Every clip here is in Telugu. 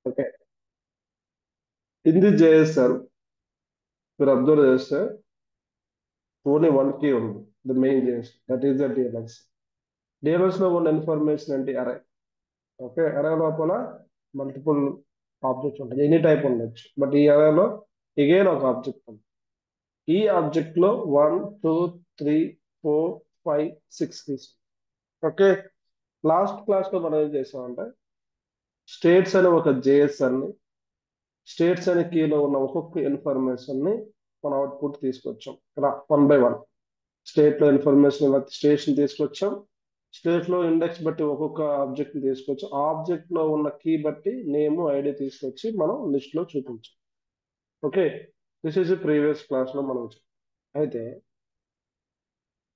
ఓకే. ఇది చేస్తారు. మీరు అబ్జర్వ్ చేస్తే ఓన్లీ వన్ కీ ఉంది. ద మెయిన్ చేసి that is the DLS. DLS లో ఉన్న ఇన్ఫర్మేషన్ అంటే అరే. ఓకే, అరే లోపల మల్టిపుల్ ఆబ్జెక్ట్స్ ఉంటాయి, ఎనీ టైప్ ఉండొచ్చు. బట్ ఈ అరేలో ఎగైన్ ఒక ఆబ్జెక్ట్ ఉంది. ఈ ఆబ్జెక్ట్ లో 1 2 3 4 5 6 కీస్. ఓకే. లాస్ట్ క్లాస్ లో మనం ఏం చేసామంటే స్టేట్స్ అనే ఒక జేఎస్ అని, స్టేట్స్ అనే కీలో ఉన్న ఒక్కొక్క ఇన్ఫర్మేషన్ ని మనం అవుట్పుట్ తీసుకొచ్చాం ఇలా 1 by 1. స్టేట్ లో ఇన్ఫర్మేషన్ స్టేషన్ తీసుకొచ్చాం. స్టేట్ లో ఇండెక్స్ బట్టి ఒక్కొక్క ఆబ్జెక్ట్ తీసుకొచ్చాం. ఆ ఆబ్జెక్ట్ లో ఉన్న కీ బట్టి నేమ్ ఐడి తీసుకొచ్చి మనం లిస్ట్ లో చూపించాం. Okay. This is previous class లో మనం అయితే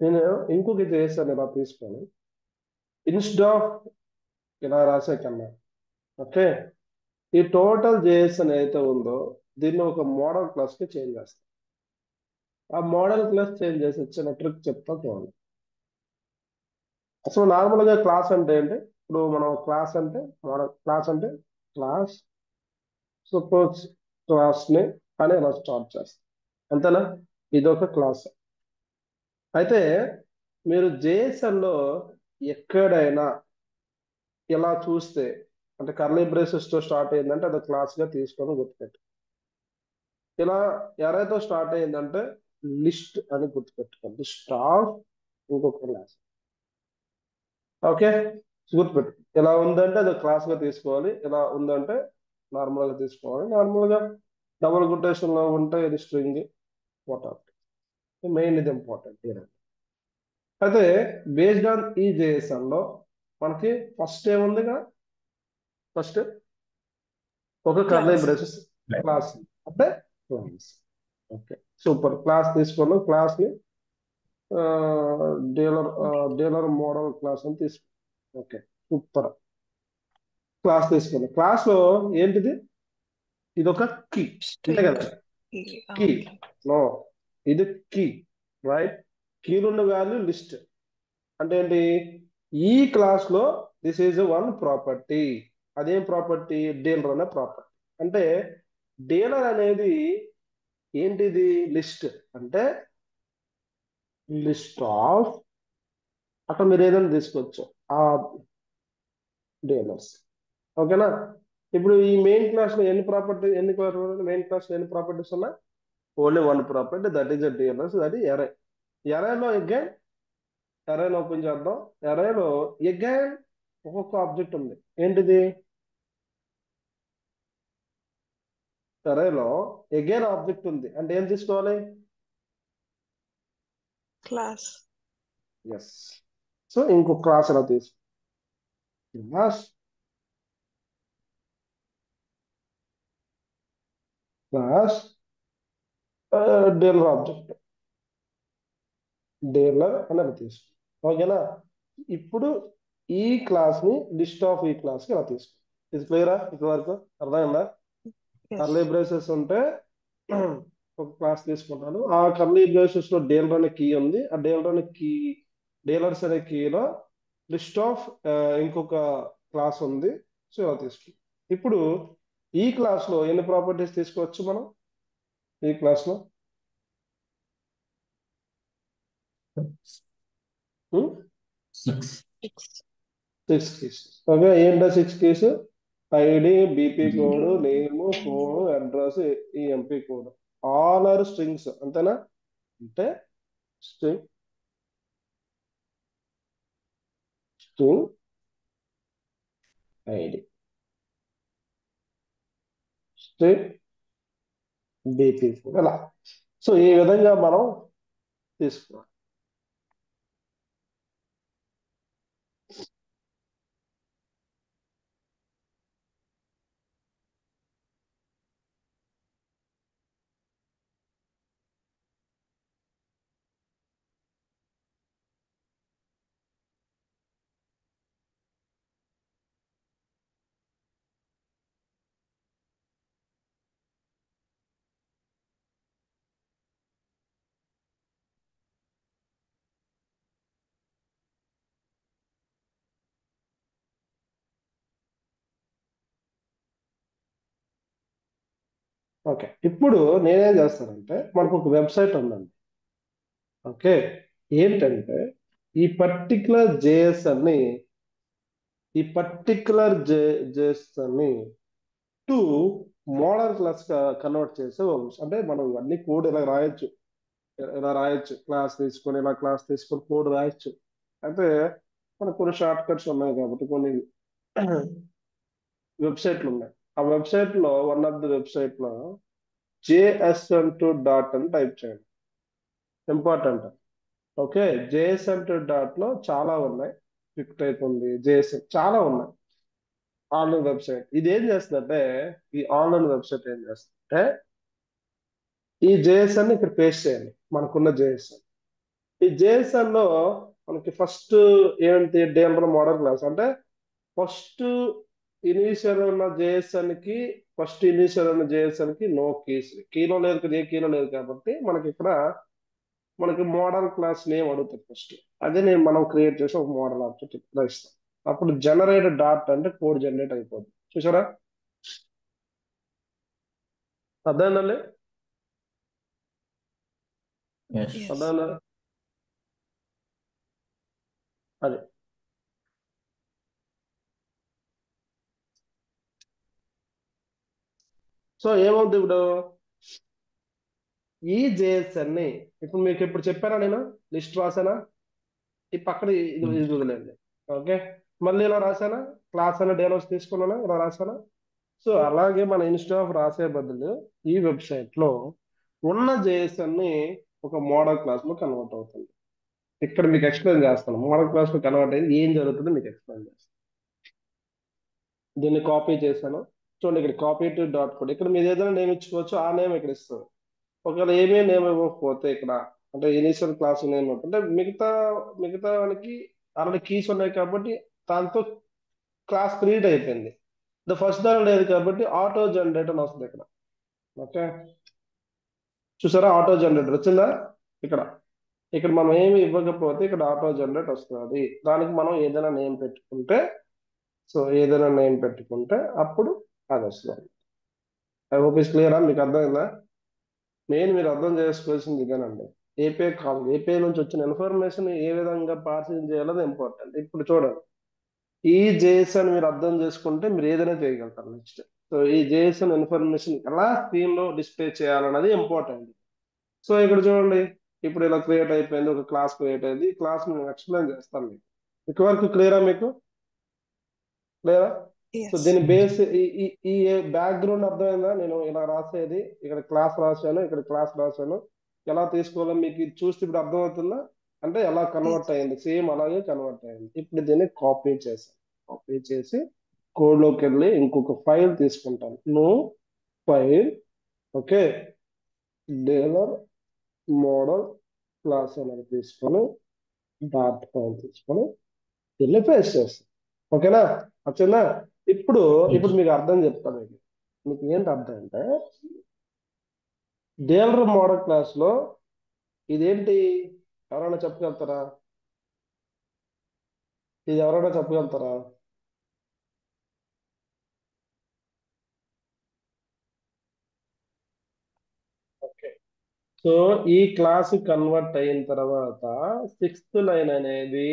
నేను ఇంకొక చేసాను ఇలా తీసుకొని ఇన్స్టెడ్ ఆఫ్ ఇలా రాసే కన్నా. ఓకే. ఈ టోటల్ జేఎస్ అని అయితే ఉందో దీన్ని ఒక మోడల్ క్లాస్ కి చేంజ్ చేస్తాం. ఆ మోడల్ క్లాస్ చేంజ్ చేసి వచ్చిన ట్రిక్ చెప్తా చూడండి. అసలు నార్మల్ గా క్లాస్ అంటే ఏంటి? ఇప్పుడు మనం క్లాస్ అంటే మోడల్ క్లాస్ అంటే క్లాస్ సపోజ్ క్లాస్ ని అని ఇలా స్టార్ట్ చేస్తాం. అంతేనా? ఇదొక క్లాస్. అయితే మీరు JSON లో ఎక్కడైనా ఇలా చూస్తే అంటే కర్లీ బ్రేసెస్ తో స్టార్ట్ అయిందంటే అది క్లాస్ గా తీసుకొని గుర్తుపెట్టు. ఇలా ఎరైతో స్టార్ట్ అయిందంటే లిస్ట్ అని గుర్తుపెట్టుకోండి. లిస్ట్ ఆఫ్ ఇంకొక క్లాస్. ఓకే. గుర్తుపెట్టు. ఇలా ఉందంటే అది క్లాస్ గా తీసుకోవాలి, ఇలా ఉందంటే నార్మల్ గా తీసుకోవాలి. నార్మల్ గా డబుల్ కొటేషన్ లో ఉంటే ఇది స్ట్రింగ్ వాటర్. మెయిన్ ఇది ఇంపార్టెంట్. అయితే బేస్డ్ ఆన్ ఈ జేఎస్ఎన్ లో మనకి ఫస్ట్ ఏముందిగా, ఫస్ట్ ఒక కర్లీ Class. బ్రేసెస్ క్లాస్ అంటే క్లాస్. ఓకే. సూపర్. క్లాస్ తీసుకున్నాం. క్లాస్ ని డీలర్ డీలర్ మోడల్ క్లాస్ అని తీసుకున్నాం. ఓకే. సూపర్. క్లాస్ తీసుకున్నాం. క్లాస్ లో ఏంటిది? ఇది ఒక కీ. అంతే String. కదా? కీ. Okay. నో, ఇది కీ. రైట్. కీలు ఉన్న వాల్యూ లిస్ట్. అంటే ఏంటి? ఈ క్లాస్ లో దిస్ ఈజ్ వన్ ప్రాపర్టీ. అదేం ప్రాపర్టీ? డీలర్ అనే ప్రాపర్టీ. అంటే డీలర్ అనేది ఏంటిది? లిస్ట్. అంటే లిస్ట్ ఆఫ్ అక్కడ మీరు ఏదైనా తీసుకోవచ్చు ఆ డీలర్స్. ఓకేనా? ఇప్పుడు ఈ మెయిన్ క్లాస్ లో ఎన్ని ప్రాపర్టీ, ఎన్ని మెయిన్ క్లాస్ లో ఎన్ని ప్రాపర్టీస్ ఉన్నాయి? Only one property, that is dealers. అది ఎరే. ఎరేలో అగైన్ ఎరేలో ఓపెన్ చేద్దాం. ఎరేలో అగైన్ ఒక్కొక్క ఆబ్జెక్ట్ ఉంది. ఏంటిది? ఎరేలో అగైన్ ఆబ్జెక్ట్ ఉంది అంటే ఏం తీసుకోవాలి? Class. ఎస్. సో ఇంకొక క్లాస్ ఎలా తీసుకో? Class class dealer object, dealer అని అలా తీసుకో. ఓకేనా? ఇప్పుడు ఈ క్లాస్ ని లిస్ట్ ఆఫ్ ఈ క్లాస్ కి ఇలా తీసుకో. ఇది క్లియరా? ఇప్పటి వరకు అర్థమైందా? Curly Yes. బ్రేసెస్ ఉంటే ఒక క్లాస్ తీసుకుంటాను. ఆ కర్లీ బ్రేసెస్ లో డీలర్ అనే కీ ఉంది. ఆ డీలర్ అనే కీ, డీలర్స్ అనే కీలో లిస్ట్ ఆఫ్ ఇంకొక క్లాస్ ఉంది. సో ఇలా తీసుకుంటాం. ఇప్పుడు ఈ క్లాస్ లో ఎన్ని ప్రాపర్టీస్ తీసుకోవచ్చు మనం? ఈ క్లాస్ లో Six. 6. 6 కీస్. ఓకే. ఏంటో 6 keys? ID, BP code, ID. Name, phone, address, EMP code. All are strings. అంతేనా? అంటే string, string ID, string BP code అలా. సో ఈ విధంగా మనం తీసుకున్నాం. ఓకే, ఇప్పుడు నేనేం చేస్తానంటే మనకు ఒక వెబ్సైట్ ఉందండి. ఓకే, ఏంటంటే ఈ పర్టికులర్ జేఎస్ అని ఈ పర్టికులర్ జేఎస్ అని టు మోడల్ క్లాస్ గా కన్వర్ట్ చేసే అంటే మనం ఇవన్నీ కోడ్ ఇలా రాయొచ్చు, ఇలా రాయొచ్చు, క్లాస్ తీసుకొని ఇలా క్లాస్ తీసుకొని కోడ్ రాయొచ్చు. అయితే మనకు కొన్ని షార్ట్ కట్స్ ఉన్నాయి కాబట్టి కొన్ని వెబ్సైట్లు ఉన్నాయి. ఆ వెబ్సైట్ లో వన్ ఆఫ్ ది వెబ్సైట్ లో జేఎస్ఎన్2 డాట్ అని టైప్ చేయండి, ఇంపార్టెంట్. ఓకే, జేఎస్ఎన్2 డాట్ లో చాలా ఉన్నాయి, క్విక్ టైప్ ఉంది, జేఎస్ఎన్ చాలా ఉన్నాయి. ఆన్లైన్ వెబ్సైట్ ఇది ఏం చేస్తుందంటే, ఈ ఆన్లైన్ వెబ్సైట్ ఏం చేస్తుందంటే ఈ జేఎస్ఎన్ ఇక్కడ పేస్ట్ చేయాలి, మనకున్న జేఎస్ఎన్. ఈ జేఎస్ఎన్ లో మనకి ఫస్ట్ ఏంటి, డేంబర్ మోడల్ క్లాస్ అంటే ఫస్ట్ ఇనీషియల్ ఉన్న జేఎస్ఎన్ కి ఫస్ట్ ఇనీషియల్ ఉన్న జేఎస్ఎన్ కి నో కీస్, కీలో లేదు కదా, ఏ కీలో లేదు కాబట్టి మనకి ఇక్కడ మనకి మోడల్ క్లాస్ నేమ్ అడుగుతుంది ఫస్ట్. అదే నేను మనం క్రియేట్ చేసి ఒక మోడల్ ఆబ్జెక్ట్ ఇక్కడ ఇస్తాం. అప్పుడు జనరేట్ డాట్ అంటే కోడ్ జనరేట్ అయిపోతుంది. చూసారా, అర్థమైందండి? Yes. Yes. అర్థమైందా? అది సో ఏమవుతుంది ఇప్పుడు, ఈ జేఎస్ఎన్ ని ఇప్పుడు మీకు ఇప్పుడు చెప్పానా, నేను లిస్ట్ రాసానా, ఈ పక్కన ఇది ఇది వదిలేండి. ఓకే, మళ్ళీ ఇలా రాసానా, క్లాస్ అనే డేలోస్ తీసుకున్నానా, ఇలా రాసానా. సో అలాగే మన ఇన్స్టెడ్ ఆఫ్ రాసే బదులు ఈ వెబ్సైట్ లో ఉన్న జేఎస్ఎన్ ని ఒక మోడల్ క్లాస్ లో కన్వర్ట్ అవుతుంది. ఇక్కడ మీకు ఎక్స్ప్లెయిన్ చేస్తాను, మోడల్ క్లాస్ లో కన్వర్ట్ అయ్యింది ఏం జరుగుతుందో మీకు ఎక్స్ప్లెయిన్ చేస్తాను. దీన్ని కాపీ చేశాను, చూడండి ఇక్కడ కాపీ టు డాట్ కోడ్, ఇక్కడ మీరు ఏదైనా నేమ్ ఇచ్చుకోవచ్చు, ఆ నేమ్ ఇక్కడ ఇస్తారు. ఒకవేళ ఏమీ నేమ్ ఇవ్వకపోతే ఇక్కడ అంటే ఇనిషియల్ క్లాస్ నేమ్ అంటే మిగతా మిగతా వాళ్ళకి ఆల్రెడీ కీస్ ఉన్నాయి కాబట్టి దాంతో క్లాస్ క్రియేట్ అయిపోయింది. ఫస్ట్ దాని లేదు కాబట్టి ఆటో జనరేట్ అని వస్తుంది ఇక్కడ. ఓకే, చూసారా ఆటో జనరేటర్ వచ్చిందా, ఇక్కడ ఇక్కడ మనం ఏమి ఇవ్వకపోతే ఇక్కడ ఆటో జనరేట్ వస్తుంది. దానికి మనం ఏదైనా నేమ్ పెట్టుకుంటే, సో ఏదైనా నేమ్ పెట్టుకుంటే అప్పుడు అది వస్తుంది. ఐ హోప్ ఇస్ క్లియరా, మీకు అర్థమైందా? మెయిన్ మీరు అర్థం చేసుకోవాల్సింది ఇదేనండి. ఏపీఐ కాదు, ఏపీఐ నుంచి వచ్చిన ఇన్ఫర్మేషన్ ఏ విధంగా పార్సింగ్ చేయాలనేది ఇంపార్టెంట్. ఇప్పుడు చూడండి, ఈ జేఎస్ఎన్ మీరు అర్థం చేసుకుంటే మీరు ఏదైనా చేయగలుగుతారు నెక్స్ట్. సో ఈ జేఎస్ఎన్ ఇన్ఫర్మేషన్ ఎలా స్క్రీన్ లో డిస్ప్లే చేయాలన్నది ఇంపార్టెంట్. సో ఇక్కడ చూడండి, ఇప్పుడు ఇలా క్రియేట్ అయిపోయింది, ఒక క్లాస్ క్రియేట్ అయింది. ఈ క్లాస్ నేను ఎక్స్ప్లెయిన్ చేస్తాను మీకు. ఇక్కడ వరకు క్లియరా, మీకు క్లియరా? So Yes. దీని బేస్ ఈ ఈ ఈ బ్యాక్గ్రౌండ్ అర్థమైందా? నేను ఇలా రాసేది, ఇక్కడ క్లాస్ రాశాను, ఇక్కడ క్లాస్ రాశాను, ఎలా తీసుకోవాలో మీకు ఇది చూస్తే ఇప్పుడు అర్థమవుతుందా? అంటే ఎలా కన్వర్ట్ Yes. అయింది, సేమ్ అలాగే కన్వర్ట్ అయింది. ఇప్పుడు దీన్ని కాపీ చేశాను, కాపీ చేసి కోడ్ లోకి వెళ్ళి ఇంకొక ఫైల్ తీసుకుంటాను, no file. Okay, dealer model class అనేది తీసుకొని డాట్ ఫైల్ తీసుకొని దీన్ని పేస్ట్ చేస్తాను. ఓకేనా, వచ్చిందా? ఇప్పుడు ఇప్పుడు Yes. మీకు అర్థం చెప్తాను. మీకు ఏంటి అర్థం అంటే, డేలర్ మోడల్ క్లాస్ లో ఇదేంటి, ఎవరైనా చెప్పగలుగుతారా? ఇది ఎవరైనా చెప్పగలుగుతారా? ఓకే, సో ఈ క్లాస్ కన్వర్ట్ అయిన తర్వాత సిక్స్త్ లైన్ అనేది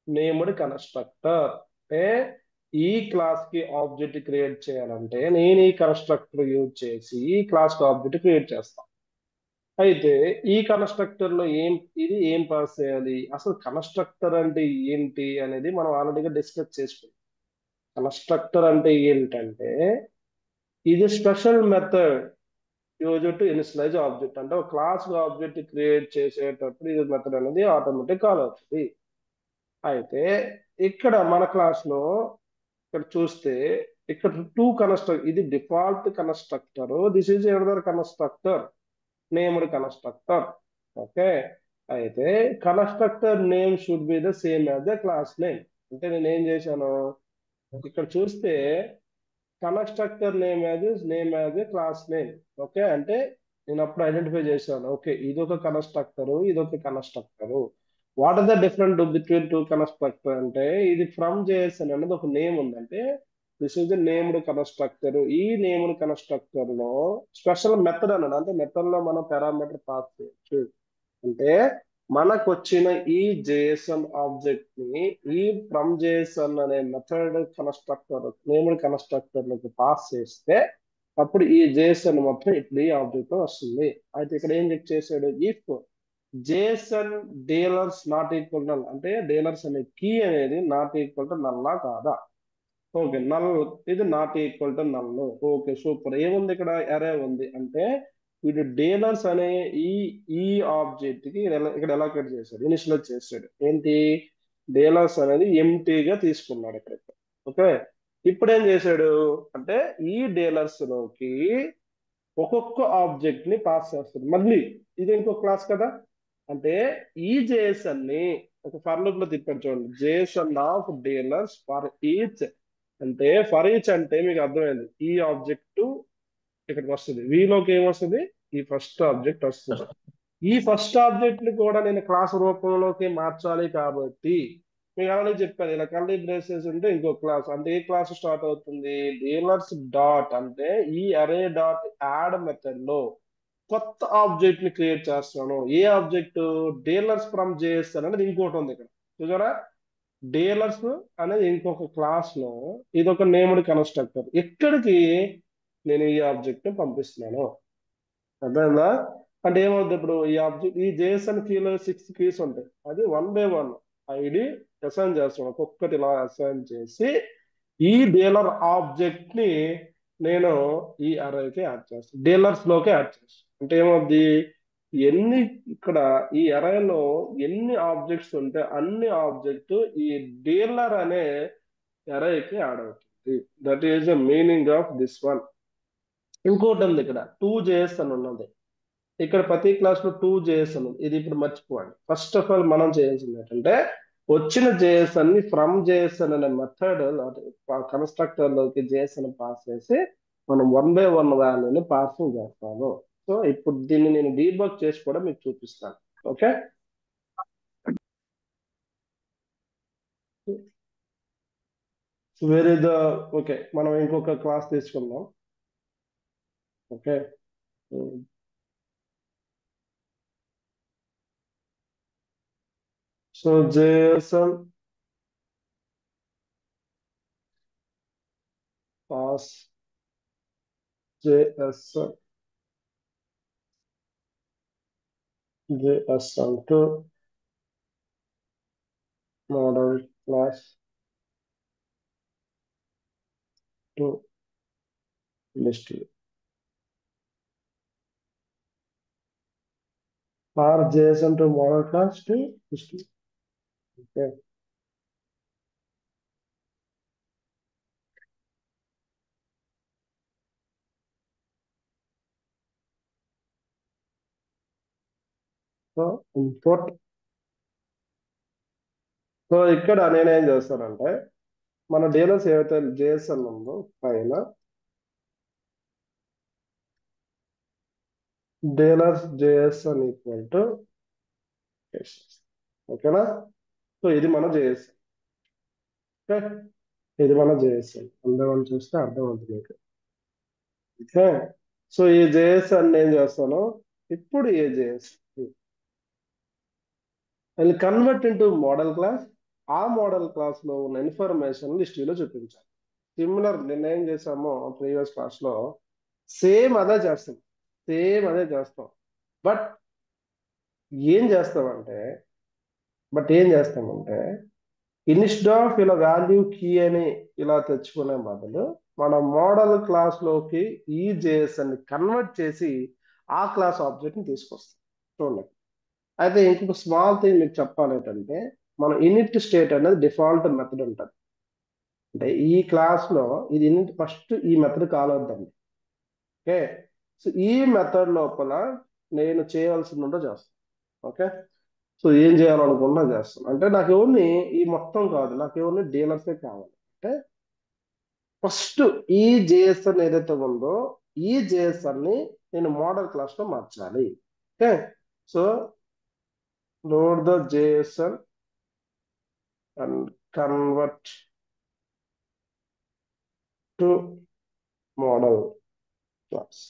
నేమ్డ్ కన్స్ట్రక్టర్. అంటే ఈ క్లాస్ కి ఆబ్జెక్ట్ క్రియేట్ చేయాలంటే నేను ఈ కన్స్ట్రక్టర్ యూజ్ చేసి ఈ క్లాస్ కి ఆబ్జెక్ట్ క్రియేట్ చేస్తాను. అయితే ఈ కన్స్ట్రక్టర్ లో ఇది ఏం పాస్ చేయాలి, అసలు కన్స్ట్రక్టర్ అంటే ఏంటి అనేది మనం ఆల్రెడీగా డిస్కస్ చేసుకున్నాం. కన్స్ట్రక్టర్ అంటే ఏంటంటే ఇది special method use to initialise object. అంటే ఒక క్లాస్ ఆబ్జెక్ట్ క్రియేట్ చేసేటప్పుడు ఇది మెథడ్ అనేది ఆటోమేటిక్ కాల్ అవుతుంది. అయితే ఇక్కడ మన క్లాస్ లో ఇక్కడ చూస్తే ఇక్కడ టూ కన్స్ట్రక్టర్, ఇది default constructor, this is another constructor named constructor. Okay, అయితే constructor name should be the same as the class name. అంటే నేను ఏం చేశాను, ఇక్కడ చూస్తే constructor name as a class name. Okay, అంటే నేను అప్పుడు ఐడెంటిఫై చేశాను, ఓకే ఇదొక కన్స్ట్రక్టర్, ఇదొక constructor. What are the different between two constructor అంటే, ఇది ఫ్రమ్ జేఎస్ఎన్ అనేది ఒక నేమ్ ఉందంటే దిస్ ఈజ్ నేమ్డ్ కన్స్ట్రక్టర్. ఈ నేమ్డ్ కన్స్ట్రక్టర్ లో స్పెషల్ మెథడ్ అన్నాడు. అంటే మెథడ్ లో మనం పారామీటర్ పాస్ చేయొచ్చు. అంటే మనకు వచ్చిన ఈ జేసన్ ఆబ్జెక్ట్ ని ఈ ఫ్రమ్ జేసన్ అనే మెథడ్ కన్స్ట్రక్టర్ నేమ్డ్ కన్స్ట్రక్టర్ లోకి పాస్ చేస్తే అప్పుడు ఈ జేసన్ మొత్తం ఇప్పుడు ఈ ఆబ్జెక్ట్ వస్తుంది. అయితే ఇక్కడ ఏం చెక్ చేశాడు, if Jason dealers not equal null, అంటే డీలర్స్ అనే కీ అనేది నాట్ ఈక్వల్ టు నల్లా కాదా. ఓకే, నల్, ఇది not equal to null. Okay, super. ఏముంది ఇక్కడ, అరే ఉంది. అంటే వీడు డీలర్స్ అనే ఈ ఈ ఆబ్జెక్ట్ కి ఇక్కడ ఎలాకేట్ చేశాడు, ఇనిషియలైజ్ చేశాడు. ఏంటి, డీలర్స్ అనేది ఎంటీగా తీసుకున్నాడు ఇక్కడ. ఓకే, ఇప్పుడు ఏం చేశాడు అంటే ఈ డీలర్స్ లోకి ఒక్కొక్క ఆబ్జెక్ట్ ని పాస్ చేస్తాడు. మళ్ళీ ఇది ఇంకో క్లాస్ కదా. అంటే ఈ జేసన్ ని ఒక ఫర్ లూప్ లో తిప్పాడు చూడండి, Jason of dealers for each. అంటే ఫర్ ఈచ్ అంటే మీకు అర్థమైంది, ఈ ఆబ్జెక్ట్ ఇక్కడికి వస్తుంది, వీలోకి ఏమొస్తుంది, ఈ ఫస్ట్ ఆబ్జెక్ట్ వస్తుంది. ఈ ఫస్ట్ ఆబ్జెక్ట్ ని కూడా నేను క్లాస్ రూపంలోకి మార్చాలి కాబట్టి మీకు ఆల్రెడీ చెప్పాను, ఇలా కర్లీ బ్రేసెస్ ఉంటే ఇంకో క్లాస్. అంటే ఏ క్లాస్ స్టార్ట్ అవుతుంది, డీలర్స్ డాట్, అంటే ఈ అరే డాట్ యాడ్ మెథడ్ లో కొత్త ఆబ్జెక్ట్ ని క్రియేట్ చేస్తాను. ఏ ఆబ్జెక్ట్, డీలర్స్ ఫ్రమ్ జేఎస్ అనేది ఇంకోటి ఉంది ఇక్కడ చూసారా. డీలర్స్ అనేది ఇంకొక క్లాస్ లో ఇది ఒక నేమ్డ్ కన్స్ట్రక్టర్. ఇక్కడికి నేను ఈ ఆబ్జెక్ట్ ని పంపిస్తున్నాను. అర్థమైందా. అంటే ఏమవుతుంది, ఇప్పుడు ఈ ఆబ్జెక్ట్ ఈ జేసన్ కీలో 6 కీస్ ఉంటాయి, అది 1 బై 1 ఐడి అసైన్ చేస్తాను. ఒక్కొక్కటి ఇలా అసైన్ చేసి ఈ డీలర్ ఆబ్జెక్ట్ ని నేను ఈ అరేకి యాడ్ చేస్తాను, డీలర్స్ లోకి యాడ్ చేస్తాను. అంటే ఏమవుద్ది, ఎన్ని ఇక్కడ ఈ అరేలో ఎన్ని ఆబ్జెక్ట్స్ ఉంటే అన్ని ఆబ్జెక్ట్ ఈ డీలర్ అనే అరేకి యాడ్ అవుతుంది. That is the meaning of this one. ఇంకోటి ఉంది, ఇక్కడ 2JS అని ఉన్నది. ఇక్కడ ప్రతి క్లాస్ లో 2JS అని ఉంది. ఇది ఇప్పుడు మర్చిపోండి. ఫస్ట్ ఆఫ్ ఆల్ మనం చేయాల్సింది ఏంటంటే వచ్చిన జేఎస్ అన్ని ఫ్రమ్ జేఎస్ అనే మెథడ్ కన్స్ట్రక్టర్ లోకి జేఎస్ అని పాస్ చేసి మనం 1 బై 1 వాల్యూని పాసింగ్ చేస్తాము. సో ఇప్పుడు దీన్ని నేను డీబగ్ చేసి కూడా మీకు చూపిస్తాను. ఓకే, వేరే ద ఓకే, మనం ఇంకొక క్లాస్ తీసుకుందాం. Okay, so JSN pass JSN to model class to list or JSN to model class to list. Okay, so import. So ఇక్కడ నేనేం చేస్తానంటే మన డీలర్స్ ఏవైతే జేఎస్ఎన్ ఉందో పైన డీలర్స్ జేఎస్ఎన్ ఈక్వల్ టు, ఓకేనా. సో ఇది మన జేఎస్ఎన్. ఓకే, ఇది మన జేఎస్ఎన్. అందరం చూస్తే అర్థం అవుతుంది మీకు. ఓకే, సో ఈ జేఎస్ఎన్ ఏం చేస్తాను, ఇప్పుడు ఈ JSN and convert into modal class. ఆ మోడల్ క్లాస్ లో ఉన్న ఇన్ఫర్మేషన్ లిస్టులో చూపించాలి. సిమిలర్ నిన్న ఏం చేసామో ప్రీవియస్ క్లాస్ లో సేమ్ అదే చేస్తాం, సేమ్ అదే చేస్తాం. బట్ ఏం చేస్తామంటే ఏం చేస్తామంటే ఇన్స్టెడ్ ఆఫ్ ఇలా వాల్యూ కీ అని ఇలా తెచ్చుకునే బదులు మన మోడల్ క్లాస్ లోకి ఈ జేఎస్ అని కన్వర్ట్ చేసి ఆ క్లాస్ ఆబ్జెక్ట్ ని తీసుకొస్తాం. చూడండి, అయితే ఇంకొక స్మాల్ థింగ్ మీకు చెప్పాలి ఏంటంటే మన ఇనిట్ స్టేట్ అనేది డిఫాల్ట్ మెథడ్ ఉంటుంది. అంటే ఈ క్లాస్ లో ఇది ఇనిట్ ఫస్ట్ ఈ మెథడ్ కాల్ అవుతుంది. ఓకే, సో ఈ మెథడ్ లోపల నేను చేయాల్సిందో చేస్తాను. ఓకే, సో ఏం చేయాలనుకున్నా చేస్తాను. అంటే నాకు ఎవరిని ఈ మొత్తం కాదు, నాకు ఎవరిని డీలర్సే కావాలి. అంటే ఫస్ట్ ఈ జేఎస్ఎన్ ఏదైతే ఉందో ఈ జేఎస్ఎన్ ని నేను మోడల్ క్లాస్ లో మార్చాలి. Okay, so load the JSN and convert to model class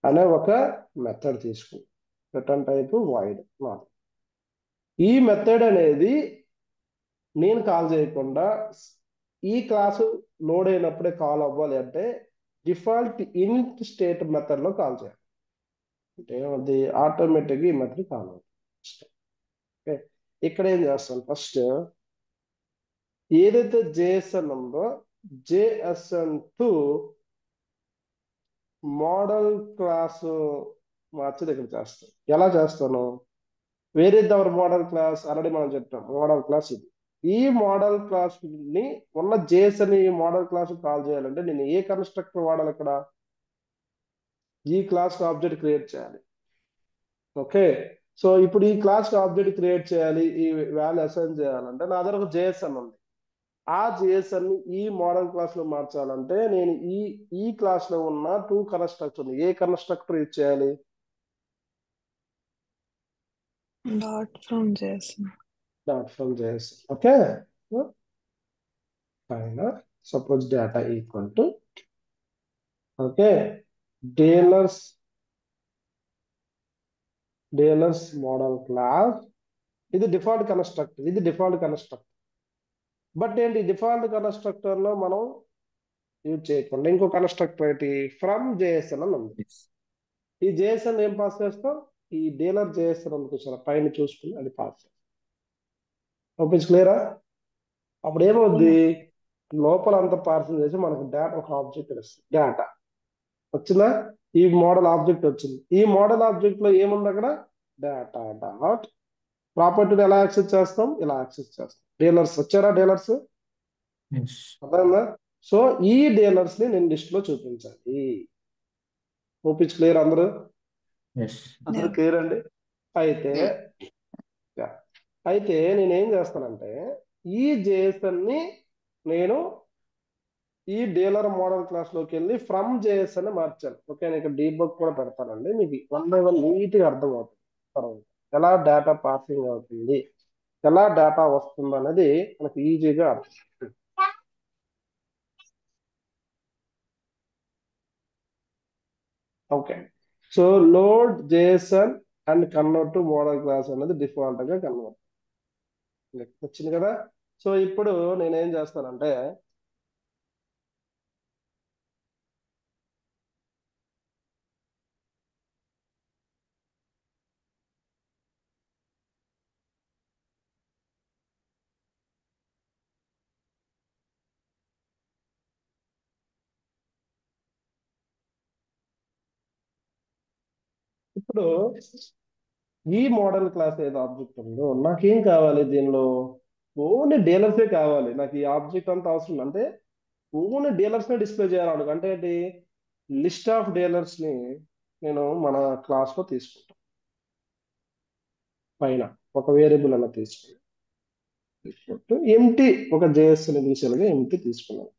అనే ఒక మెథడ్ తీసుకుంది. Return type void not. ఈ మెథడ్ అనేది నేను కాల్ చేయకుండా ఈ క్లాసు లోడ్ అయినప్పుడే కాల్ అవ్వాలి అంటే డిఫాల్ట్ ఇనిట్ స్టేట్ మెథడ్ లో కాల్ చేయాలి. అంటే అది ఆటోమేటిక్గా ఈ మెథడ్ కాల్ అవుతుంది. ఓకే, ఇక్కడ ఏం చేస్తాను, ఫస్ట్ ఏదైతే జేఎస్ఎన్ ఉందో జేఎస్ఎన్ టు మోడల్ క్లాస్ మార్చి దగ్గర చేస్తాను. ఎలా చేస్తాను, where is our modal class already మనం చెప్పాం. మోడల్ క్లాస్ ఇది. ఈ మోడల్ క్లాస్ ని ఉన్న జేఎస్ఎన్ ఈ మోడల్ క్లాస్ కాల్ చేయాలంటే నేను ఏ కన్స్ట్రక్టర్ వాడాలి, ఇక్కడ ఈ క్లాస్ ఆబ్జెక్ట్ క్రియేట్ చేయాలి. ఓకే, సో ఇప్పుడు ఈ క్లాస్ ఆబ్జెక్ట్ క్రియేట్ చేయాలి, ఈ వాల్యూ అసైన్ చేయాలంటే నా దగ్గర ఒక జేఎస్ఎన్ ఉంది. ఆ జేఎస్ఎన్ ని ఈ మోడల్ క్లాస్ లో మార్చాలంటే నేను ఈ క్లాస్ లో ఉన్న టూ కన్స్ట్రక్టర్ ఏ కన్స్ట్రక్టర్ యూజ్ చేయాలి, dot from JSON. Dot from JSON. Okay, పైన suppose data equal to okay dealers model class. ఇది డిఫాల్ట్ కన్స్ట్రక్టర్, ఇది డిఫాల్ట్ కన్స్ట్రక్టర్. బట్ ఏంటి, డిఫాల్ట్ కన్స్ట్రక్టర్ లో మనం యూజ్ చేయకుండా ఇంకో కన్స్ట్రక్టర్ ఏంటి, ఫ్రమ్ జేఎస్ఎన్ అని ఉంది. ఈ జేఎస్ఎన్ ఏం పాస్ చేస్తాం, ఈ డీలర్ జేఎస్ఎన్ అనుకుంటారా పైన చూసుకుని అది పాస్ చేస్తాం. ఓకే, క్లియరా? అప్పుడు ఏమవుద్ది, లోపల అంతా పార్సల్ చేసి మనకు డేటా ఒక ఆబ్జెక్ట్ వస్తుంది. డేటా వచ్చిందా, ఈ మోడల్ ఆబ్జెక్ట్ వచ్చింది. ఈ మోడల్ ఆబ్జెక్ట్ లో ఏముంది, అక్కడ డేటా డాట్ ప్రాపర్టీని ఎలా యాక్సెస్ చేస్తాం, ఇలా యాక్సెస్ చేస్తాం. డీలర్స్ వచ్చారా, డీలర్స్ Yes. అర్థమైందా? సో ఈ డీలర్స్ ని నేను లిస్ట్ లో చూపించాలి. ఓపిచ్ క్లియర్ అందరూ? Yes. అందరూ క్లియర్ అండి? అయితే అయితే నేను ఏం చేస్తానంటే ఈ జేఎస్ఎన్ ని నేను ఈ డీలర్ మోడల్ క్లాస్ లోకి వెళ్ళి ఫ్రమ్ జేఎస్ఎన్ మార్చాను. ఓకే, నేను ఇక్కడ డీబగ్ కూడా పెడతానండి, మీకు 1 by 1 నీట్ గా అర్థం అవుతుంది. తర్వాత ఎలా డేటా పాసింగ్ అవుతుంది, ఎలా డేటా వస్తుంది అనేది మనకు ఈజీగా అర్థం. Okay, so load JSN and convert to model class అనేది డిఫాల్ట్ గా కన్వర్ట్ వచ్చింది కదా. సో ఇప్పుడు నేనేం చేస్తానంటే ఇప్పుడు ఈ మోడల్ క్లాస్ ఏదో ఆబ్జెక్ట్ ఉందో నాకేం కావాలి, దీనిలో ఓన్లీ డీలర్సే కావాలి. నాకు ఈ ఆబ్జెక్ట్ అంత అవసరం, అంటే ఓన్లీ డీలర్స్ ని డిస్ప్లే చేయాలి. అంటే ఏంటి, లిస్ట్ ఆఫ్ డీలర్స్ ని నేను మన క్లాస్ లో తీసుకుంటాను. పైన ఒక వేరియబుల్ అలా తీసుకున్నాను, ఎంటీ ఒక జేఎస్ఎన్ ఇనిషియల్ గా ఎంటీ తీసుకున్నాను.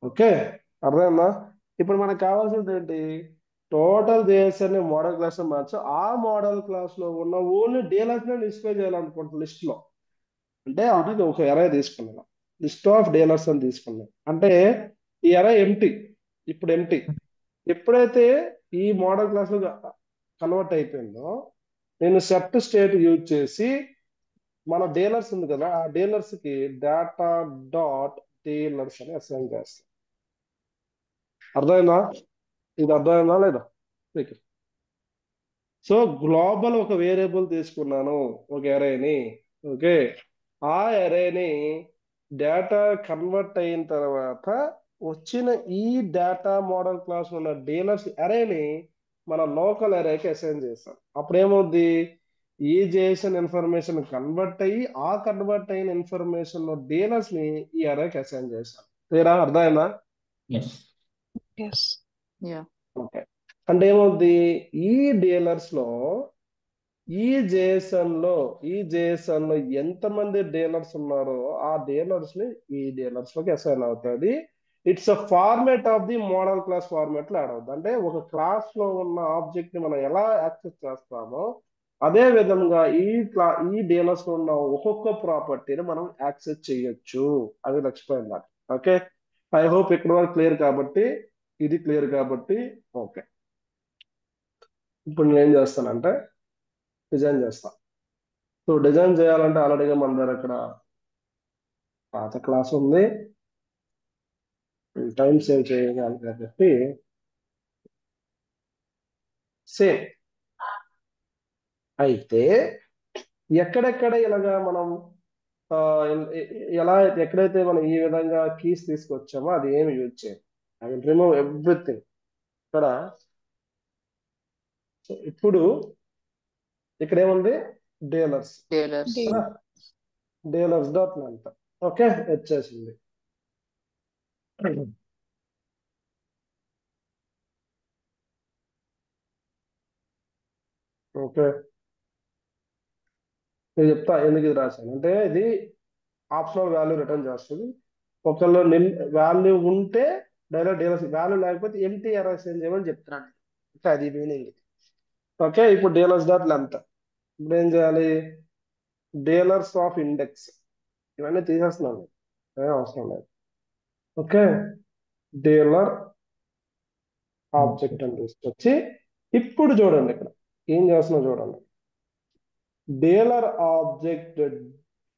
ఓకే, అర్థమైందా? ఇప్పుడు మనకు కావాల్సింది ఏంటి, టోటల్ జేఎస్ఎన్ మోడల్ క్లాస్ లో మార్చు, ఆ మోడల్ క్లాస్ లో ఉన్న ఓన్లీ డీలర్స్ ని డిస్ప్లే చేయాలనుకుంటున్నాను లిస్ట్ లో. అంటే అలాగే ఒక ఎరే తీసుకున్నాను, లిస్ట్ ఆఫ్ డీలర్స్ అని తీసుకున్నాను. అంటే ఈ ఎరే ఎంటీ, ఇప్పుడు ఎంటీ. ఎప్పుడైతే ఈ మోడల్ క్లాస్ లో కన్వర్ట్ అయిపోయిందో నేను సెట్ స్టేట్ యూజ్ చేసి మన డీలర్స్ ఉంది కదా, ఆ డీలర్స్ కి డేటా డాట్ డీలర్స్ అని అసైన్ చేస్తాను. అర్థమైందా? ఇది అర్థమైందా లేదా? సో గ్లోబల్ ఒక వేరియబుల్ తీసుకున్నాను, ఒక అరేని. ఓకే, ఆ అరేని డేటా కన్వర్ట్ అయిన తర్వాత వచ్చిన ఈ డేటా మోడల్ క్లాస్ ఉన్న డీలర్స్ అరేని మన లోకల్ అరేకి అసైన్ చేస్తాం. అప్పుడు ఏమవుద్ది, ఈ జేఎస్ఎన్ ఇన్ఫర్మేషన్ కన్వర్ట్ అయ్యి ఆ కన్వర్ట్ అయిన ఇన్ఫర్మేషన్ డీలర్స్ ని ఈ అరేకి అసైన్ చేస్తాం. తీరా అర్థమైందా? Yes. Yes. Yeah. ఓకే, అంటే ఏమవుద్ది, ఈ డీలర్స్ లో ఈ జేఎస్ఎన్ లో ఎంతమంది డీలర్స్ ఉన్నారో ఆ డీలర్స్ ని ఈ డీలర్స్ లోకి అసైన్ అవుతుంది. It's a format of the modal class format లో యాడ్ అవుతుంది. అంటే ఒక క్లాస్ లో ఉన్న ఆబ్జెక్ట్ ని మనం ఎలా యాక్సెస్ చేస్తామో అదే విధంగా ఈ డీలర్స్ లో ఉన్న ఒక్కొక్క ప్రాపర్టీని మనం యాక్సెస్ చేయొచ్చు. అది లక్ష్యమైంది. ఓకే, ఐ హోప్ ఇక్కడ వరకు క్లియర్ కాబట్టి, ఇది క్లియర్ కాబట్టి ఓకే. ఇప్పుడు నేను ఏం చేస్తానంటే డిజైన్ చేస్తా. సో డిజైన్ చేయాలంటే ఆల్రెడీగా మన దగ్గర ఇక్కడ పాత క్లాస్ ఉంది, టైం సేవ్ చేయాలి కాబట్టి సేమ్. అయితే ఎక్కడెక్కడ ఇలాగా మనం ఆ, ఎలా ఎక్కడైతే మనం ఈ విధంగా కీస్ తీసుకొచ్చామో అది ఏమి యూజ్ చేయాలి. ఐ విల్ రిమూవ్ ఎవ్రీథింగ్ ఇక్కడ. సో ఇప్పుడు ఇక్కడ ఏముంది, dealers dealers. Deal. Dealers dot length. Okay, వచ్చేసింది. ఓకే, నేను చెప్తా ఎందుకు ఇది రాశాను అంటే, ఇది ఆప్షనల్ వాల్యూ రిటర్న్ చేస్తుంది. ఒకళ్ళు వాల్యూ ఉంటే డైరెక్ట్ డీలర్స్, వాల్యూ లేకపోతే ఎంటీ ఎర్రర్స్ ఏం చేయమని చెప్తున్నాను. ఓకే, అది మీనింగ్. ఓకే, ఇప్పుడు డీలర్స్ డాట్ లెంత్. ఇప్పుడు ఏం చేయాలి, డీలర్స్ ఆఫ్ ఇండెక్స్ ఇవన్నీ తీసేస్తున్నాను, ఏం అవసరం లేదు. ఓకే, డీలర్ ఆబ్జెక్ట్ అని తీసుకొచ్చి ఇప్పుడు చూడండి ఇక్కడ ఏం చేస్తున్నా చూడండి. Dealer object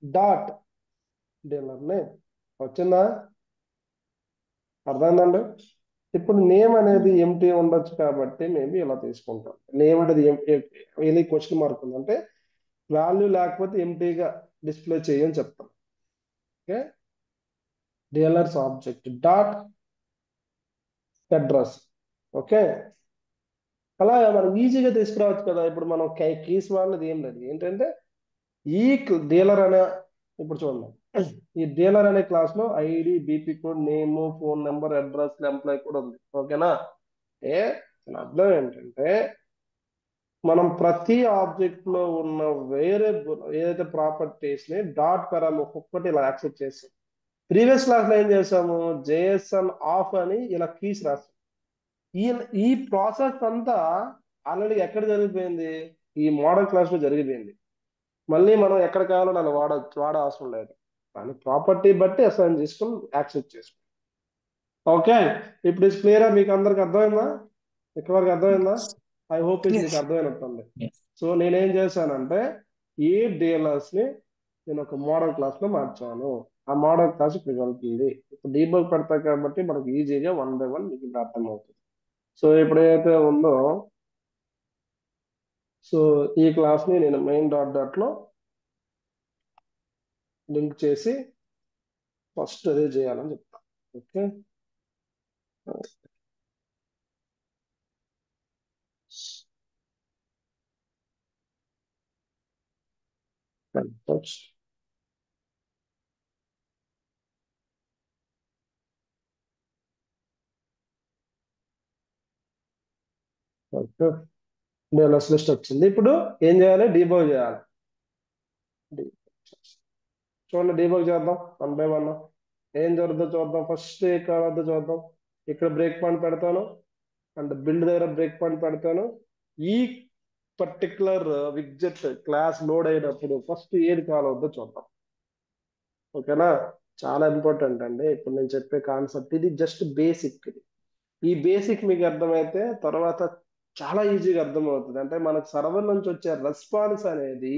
dot dealer name వచ్చిందా, అర్థమైందండి. ఇప్పుడు నేమ్ అనేది ఎంటీ ఉండొచ్చు కాబట్టి మేబీ ఇలా తీసుకుంటాం. నేమ్ అనేది ఎనీ క్వశ్చన్ మార్క్ ఉందంటే వాల్యూ లేకపోతే ఎంటీగా డిస్ప్లే చేయని చెప్తాం. Okay, dealers object dot address. Okay, అలా మనం ఈజీగా తీసుకురావచ్చు కదా. ఇప్పుడు మనం కీస్ వాళ్ళది ఏం లేదు, ఏంటంటే ఈ డీలర్ అనే, ఇప్పుడు చూడండి ఈ డీలర్ అనే క్లాస్ లో ID, BP code, name, phone number, address, employee కూడా ఉంది. ఓకేనా, ఏ దాని అర్థం ఏంటంటే మనం ప్రతి ఆబ్జెక్ట్ లో ఉన్న వేరే ఏదైతే ప్రాపర్టీస్ ని డాట్ పరాలు ఒక్కొక్కటి ఇలా యాక్సెప్ట్ చేస్తాం. ప్రీవియస్ క్లాస్ లో ఏం చేసాము, జేఎస్ఎన్ ఆఫ్ అని ఇలా కీస్ రాస్తాం. ఈ ఈ ప్రాసెస్ అంతా ఆల్రెడీ ఎక్కడ జరిగిపోయింది, ఈ మోడల్ క్లాస్ లో జరిగిపోయింది. మళ్ళీ మనం ఎక్కడ కావాలో దాన్ని వాడ అవసరం లేదు. కానీ ప్రాపర్టీ బట్టి అసైన్ చేసుకుని యాక్సెప్ట్ చేసుకో. ఓకే, ఇప్పుడు ఇది క్లియరా, మీకు అందరికి అర్థమైందా, ఇక్కడ వరకు అర్థమైందా? Yes. ఐ హోప్ ఇది Yes. మీకు అర్థమైనట్టుంది. Yes. సో నేనేం చేశానంటే ఈ డీలర్స్ ని నేను ఒక మోడల్ క్లాస్ లో మార్చాను. ఆ మోడల్ క్లాస్ ఇప్పుడు వెళ్తుంది. ఇప్పుడు డీబగ్ పెడతా కాబట్టి మనకు ఈజీగా 1 by 1 మీకు ఇప్పుడు అర్థమవుతుంది. సో ఇప్పుడు ఏదైతే ఉందో, సో ఈ క్లాస్ ని నేను మెయిన్ డాట్ డాట్ లో లింక్ చేసి ఫస్ట్ అదే చేయాలని చెప్తా. ఓకే, ఓకే, డీలర్స్ లిస్ట్ వచ్చింది. ఇప్పుడు ఏం చేయాలి, డీబగ్ చేయాలి. చూడండి, డీబగ్ చేద్దాం 1 by 1. ఏం జరుగుతుందో చూద్దాం. ఫస్ట్ ఇక్కడ వద్ద చూద్దాం, ఇక్కడ బ్రేక్ పాయింట్ పెడతాను అండ్ బిల్డ్ దగ్గర బ్రేక్ పాయింట్ పెడతాను. ఈ పర్టికులర్ విగ్జెట్ క్లాస్ లోడ్ అయినప్పుడు ఫస్ట్ ఏది కావాలవుద్దో చూద్దాం. ఓకేనా, చాలా ఇంపార్టెంట్ అండి ఇప్పుడు నేను చెప్పే కాన్సెప్ట్. ఇది జస్ట్ బేసిక్. ఈ బేసిక్ మీకు అర్థమైతే తర్వాత చాలా ఈజీగా అర్థమవుతుంది. అంటే మనకు సర్వర్ నుంచి వచ్చే రెస్పాన్స్ అనేది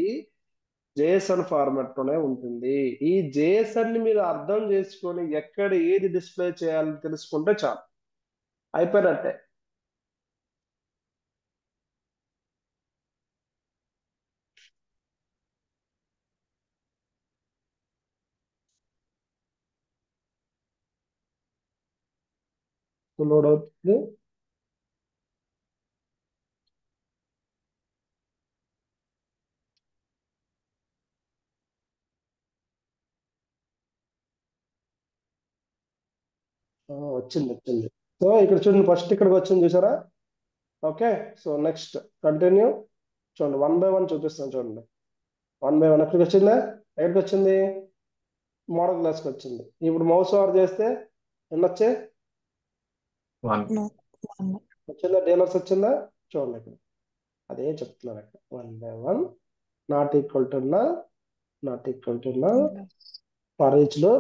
జేఎస్ఎన్ ఫార్మాట్ లోనే ఉంటుంది. ఈ జేఎస్ఎన్ ని మీరు అర్థం చేసుకొని ఎక్కడ ఏది డిస్ప్లే చేయాలని తెలుసుకుంటే చాలు, అయిపోయినట్టే. లోడ్ అవుతుంది. వచ్చింది వచ్చింది. సో ఇక్కడ చూడండి, ఫస్ట్ ఇక్కడికి వచ్చింది చూసారా. Okay, so next continue. చూడండి 1 by 1 చూపిస్తాను. చూడండి 1 by 1 ఎక్కడికి వచ్చిందా, ఎక్కడికి వచ్చింది, మోడల్ క్లాస్కి వచ్చింది. ఇప్పుడు మౌస్ ఓవర్ చేస్తే ఎన్ని వచ్చాయి, 1. No. One. వచ్చిందా, డీలర్స్ వచ్చిందా, చూడండి ఇక్కడ అదే చెప్తున్నారు ఇక్కడ 1 by 1 not equal to null, not equal to null Yes. For each లో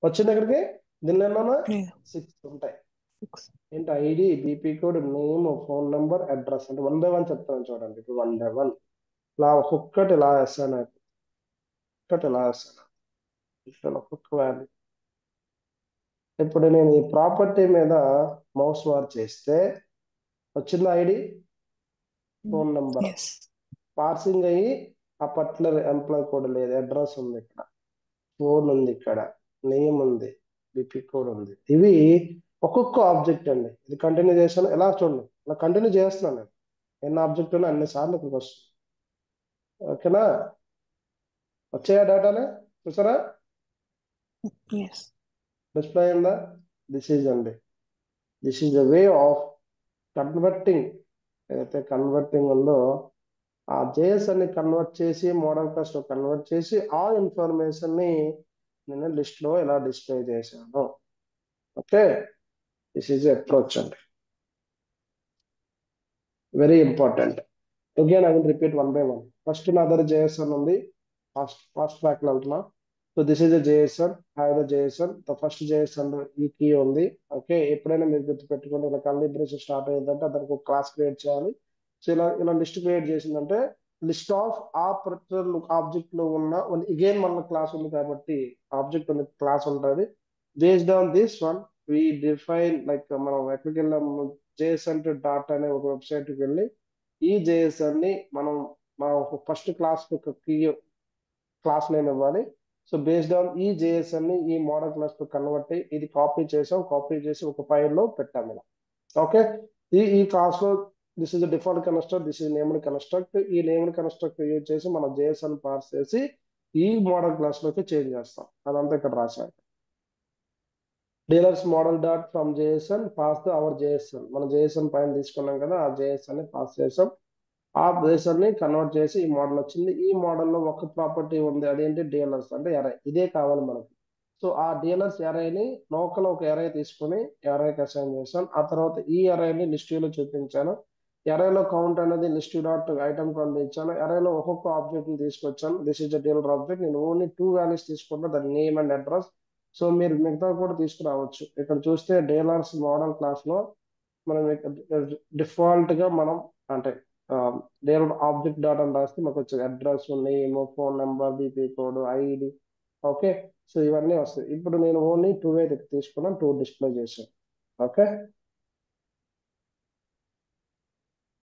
వచ్చింది. ఎక్కడికి దీనిలో ఎన్నో Yeah. 6 ఉంటాయి. 6. ఏంటి ID, BP code, name, phone number, address. అంటే 1 బై 1 చెప్తాను చూడండి. ఇప్పుడు 1 బై 1 ఇలా ఒక్కొక్కటి ఇలా వేస్తాను. ఒక్కటి ఇలా వేస్తాను. ఇక్కడ ఒక్కొక్క వాల్యూ. ఇప్పుడు నేను ఈ ప్రాపర్టీ మీద మౌస్ వార్ చేస్తే వచ్చింది ID, phone number. Yes. Parsing అయ్యి ఆ పర్టికులర్ ఎంప్లాయ్ కోడ్ లేదు, అడ్రస్ ఉంది, ఇక్కడ ఫోన్ ఉంది, ఇక్కడ నేమ్ ఉంది, బీపీ కోడ్ ఉంది. ఇవి ఒక్కొక్క ఆబ్జెక్ట్ అండి. ఇది కంటిన్యూ చేస్తాను. ఎలా చూడండి, ఇలా కంటిన్యూ చేస్తున్నాను నేను. ఎన్ని ఆబ్జెక్ట్ ఉన్నా అన్ని సార్లు ఇక్కడికి వస్తుంది. ఓకేనా? వచ్చాయా డేటానే? చూసారా? Yes. డిస్ప్లే అయిందా? దిస్ ఈజ్ అండి, this is the way of converting. ఏదైతే కన్వర్టింగ్ ఉందో ఆ జేఎస్ అని కన్వర్ట్ చేసి మోడల్ క్లాస్ లో కన్వర్ట్ చేసి ఆ ఇన్ఫర్మేషన్ ని నేను లిస్ట్ లో ఎలా డిస్ప్లే చేశాను. ఓకే, దిస్ ఈజ్ అప్రోచ్ అండి, very important. Again I will repeat 1 by 1. First నా దగ్గర జేఎస్ఎన్ ఉంది. ఫస్ట్ ట్రాక్ లో వెళ్తున్నా. So this is JSN, have the JSN. The first JSN ఈ కీ ఉంది. ఓకే, ఎప్పుడైనా మీరు గుర్తుపెట్టుకోండి, ఇలా కాలిబ్రేషన్ స్టార్ట్ అయ్యిందంటే దానికి ఒక క్లాస్ క్రియేట్ చేయాలి. సో ఇలా లిస్ట్ క్రియేట్ చేసిందంటే లిస్ట్ ఆఫ్ ఆ పర్టికులర్ ఆబ్జెక్ట్ లో ఉన్న అగైన్ మన క్లాస్ ఉంది కాబట్టి ఆబ్జెక్ట్ ఉంది, క్లాస్ ఉంటుంది. Based on this one we define, like మనం ఎక్కడికి వెళ్ళాము, జేఎస్ఎన్ డాట్ అనే ఒక వెబ్సైట్కి వెళ్ళి ఈ జేఎస్ఎన్ ని మనం first class key class name ఇవ్వాలి. సో బేస్డ్ ఆన్ ఈ జేఎస్ఎన్ ని ఈ మోడల్ క్లాస్ తో కన్వర్ట్ అయ్యి ఇది కాపీ చేసాం, కాపీ చేసి ఒక ఫైల్లో పెట్టాం ఇలా. ఓకే, ఈ క్లాస్ లో this is default construct, this is named construct. ఈ నేమ్డ్ కన్స్ట్రక్ట్ యూజ్ చేసి మనం జేఎస్ఎన్ పాస్ చేసి ఈ మోడల్ క్లాస్ లోకి చేంజ్ చేస్తాం. అదంతా ఇక్కడ రాశాను. Dealers model dot from JSN pass to our JSN. మనం జేఎస్ఎన్ పైన తీసుకున్నాం కదా, ఆ జేఎస్ఎన్ ని పాస్ చేసాం. ఆ జేఎస్ఎన్ ని కన్వర్ట్ చేసి ఈ మోడల్ వచ్చింది. ఈ మోడల్లో ఒక ప్రాపర్టీ ఉంది, అదేంటి డీలర్స్ అంటే ఎరే. ఇదే కావాలి మనకి. సో ఆ డీలర్స్ ఎరేని లోకల్ ఒక ఎరే తీసుకుని ఎరేకి అసైన్ చేశాను. ఆ తర్వాత ఈ ఎరేని లిస్ట్ వ్యూలో చూపించాను. ఎరేలో కౌంట్ అనేది లిస్ట్ డాట్ ఐటమ్ కౌంట్ ఇచ్చాను. ఎరేలో ఒక్కొక్క ఆబ్జెక్ట్ ని తీసుకొచ్చాను. This is the dealer object. నేను ఓన్లీ 2 వాల్యూస్ తీసుకుంటా, దాని నేమ్ అండ్ అడ్రస్. సో మీరు మిగతా కూడా తీసుకురావచ్చు. ఇక్కడ చూస్తే డీలర్స్ మోడల్ క్లాస్ లో మనం డిఫాల్ట్ గా మనం అంటే డీలర్ ఆబ్జెక్ట్ డాట్ అని రాస్తే మనకు వచ్చేది address, name, phone number, BP code, ID. Okay, so ఇవన్నీ వస్తాయి. ఇప్పుడు నేను ఓన్లీ 2 తీసుకున్నాను, 2 డిస్ప్లే చేశాను. ఓకే.